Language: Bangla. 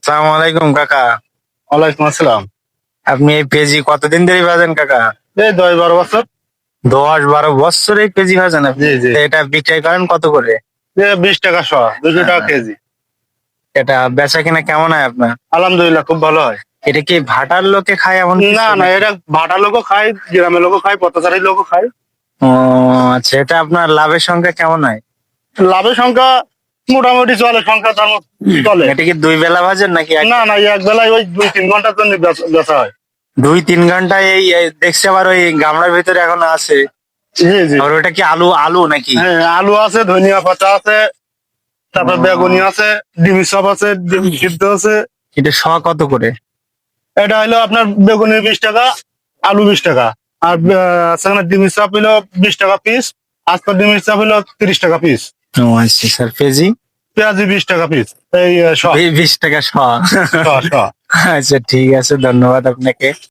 সালাম আলাইকুম কাকা। ওয়ালাইকুম আসসালাম। আপনি এই পেজি কতদিন ধরে ভাজেন কাকা? এই 10-12 বছর। 10-12 বছর এই পেজি ভাজেন আপনি? জি, জি। তো এটা বিক্রয় করেন কত করে? 20 টাকা শ, 200 টাকা কেজি। এটা বেচা কিনা কেমন হয় আপনার? আলহামদুলিল্লাহ খুব ভালো হয়। এটা কি ভাটার লোকে খায় এমন কিছু না না, নাকি? এটা ভাটা লোকও খায়, গ্রামের লোকও খায়, পথচারী লোকও খায়। ও আচ্ছা, এটা আপনার লাভের সংখ্যা কেমন হয়? লাভের সংখ্যা মোটামুটি চলে, সংখ্যা তার মতো চলে। এটা কি 2 বেলা ভাজেন নাকি না না, এক বেলায় ওই 2-3 ঘন্টার জন্য বেচা হয়। 2-3 ঘন্টায় এই দেখছি আবার ওই গামলার ভিতরে এখন আছে। জি জি। আর ওটা কি আলু আলু নাকি? হ্যাঁ, আলু আছে, ধনিয়া পাতা আছে, তারপর বেগুনি আছে, ডিম চপ আছে, ডিম সিদ্ধ আছে। এটা কত করে? এটা হলো আপনার বেগুনি 20 টাকা, আলু 20 টাকা। আর সেখানে ডিমের চাপ হলো 20 টাকা পিস। আজকের ডিমের চাপ হলো 30 টাকা পিস। ও আচ্ছা স্যার, পেজি পেঁয়াজি 20 টাকা পিস। এই 20 টাকা শ। শ। আচ্ছা ঠিক আছে, ধন্যবাদ আপনাকে।